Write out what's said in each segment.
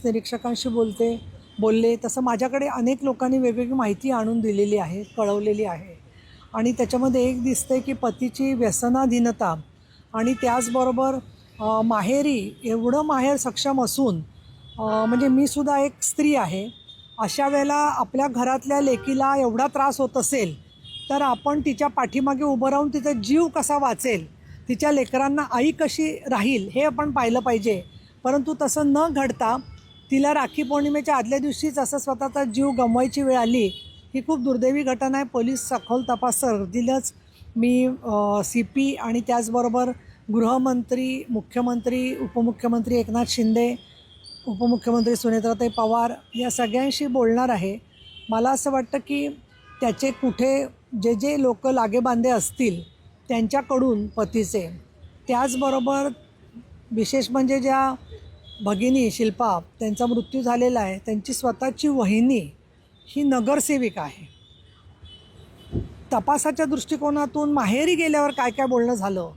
निरीक्षकांशी बोलले तसं माझ्याकडे अनेक लोकांनी वेगवेगळी माहिती आणून दिलेली आहे, कळवलेली आहे. आणि त्याच्यामध्ये एक दिसते की पतीची व्यसनाधीनता आणि त्याचबरोबर माहेरी एवढं माहेर सक्षम असून म्हणजे मी सुद्धा एक स्त्री आहे. अशा वेळेला आपल्या घरातल्या लेकीला एवढा त्रास होत असेल तर आपण तिच्या पाठीमागे उभं राहून तिचा जीव कसा वाचेल, तिच्या लेकरांना आई कशी राहील हे आपण पाहिलं पाहिजे. परंतु तसं न घडता तिला राखी पौर्णिमेच्या आदल्या दिवशीच असं स्वतःचा जीव गमवायची वेळ आली ही खूप दुर्दैवी घटना आहे. पोलीस सखोल तपास करतीलच. मी CP आणि त्याचबरोबर गृहमंत्री, मुख्यमंत्री, उपमुख्यमंत्री एकनाथ शिंदे, उपमुख्यमंत्री सुनेत्राताई पवार या सगळ्यांशी बोलणार आहे. मला असं वाटतं की त्याचे कुठे जे लोक लागेबांधे असतील त्यांच्याकडून पतीचे, त्याचबरोबर विशेष म्हणजे ज्या भगिनी शिल्पा त्यांचा मृत्यू झालेला आहे त्यांची स्वतःची वहिनी ही नगरसेविका आहे. तपासाच्या दृष्टिकोनातून माहेरी गेल्यावर काय काय बोलणं झालं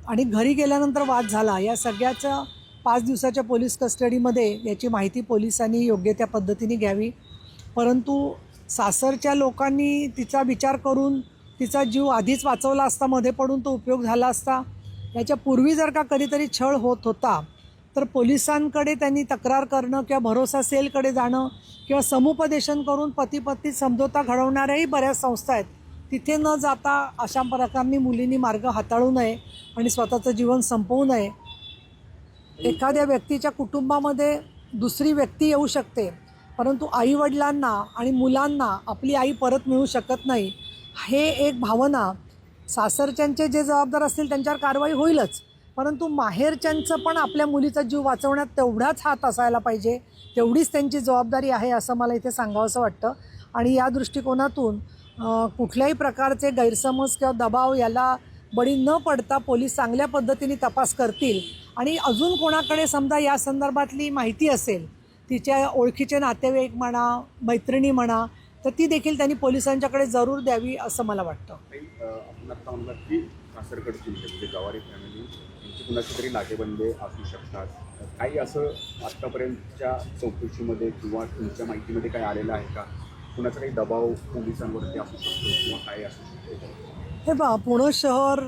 आणि घरी गेल्यानंतर वाद झाला या सगळ्याचं 5 दिवसाच्या पोलीस कस्टडीमध्ये याची माहिती पोलिसांनी योग्य त्या पद्धतीने घ्यावी. परंतु सासरच्या लोकांनी तिचा विचार करून तिचा जीव आधीच वाचवला असता, मध्ये पडून तो उपयोग झाला असता. याच्यापूर्वी जर का कधीतरी छळ होत होता तर पोलिसांकडे त्यांनी तक्रार करणं किंवा भरोसा सेलकडे जाणं किंवा समुपदेशन करून पती-पत्नी समझोता घडवणाऱ्याही बऱ्याच संस्था आहेत, तिथे न जाता अशा प्रकारांनी मुलींनी मार्ग हाताळू नये आणि स्वतःचं जीवन संपवू नये. एखाद्या व्यक्तीच्या कुटुंबामध्ये दुसरी व्यक्ती येऊ शकते, परंतु आईवडिलांना आणि मुलांना आपली आई परत मिळू शकत नाही. हे एक भावना सासरच्यांचे जे जबाबदार असतील त्यांच्यावर कारवाई होईलच, परंतु माहेरच्यांचं पण आपल्या मुलीचा जीव वाचवण्यात तेवढाच हात असायला पाहिजे, तेवढीच त्यांची जबाबदारी आहे असं मला इथे सांगावंसं वाटतं. आणि या दृष्टिकोनातून कुठल्याही प्रकारचे गैरसमज किंवा दबाव याला बळी न पडता पोलीस चांगल्या पद्धतीने तपास करतील. आणि अजून कोणाकडे समजा या संदर्भातली माहिती असेल, तिच्या ओळखीचे नातेवाईक म्हणा, मैत्रिणी म्हणा, तर ती देखील त्यांनी पोलिसांच्याकडे जरूर द्यावी असं मला वाटतं. आपण आता म्हणलं की सासरकडची म्हणजे गवारी फॅमिली यांची कुणाचे तरी नातेबंदे असू शकतात. काही असं आत्तापर्यंतच्या चौकशीमध्ये किंवा तुमच्या माहितीमध्ये काय आलेलं आहे का? कुणाचा काही दबाव पोलिसांवरती असू शकतो किंवा काय असू शकतो? हे पहा, पुणे शहर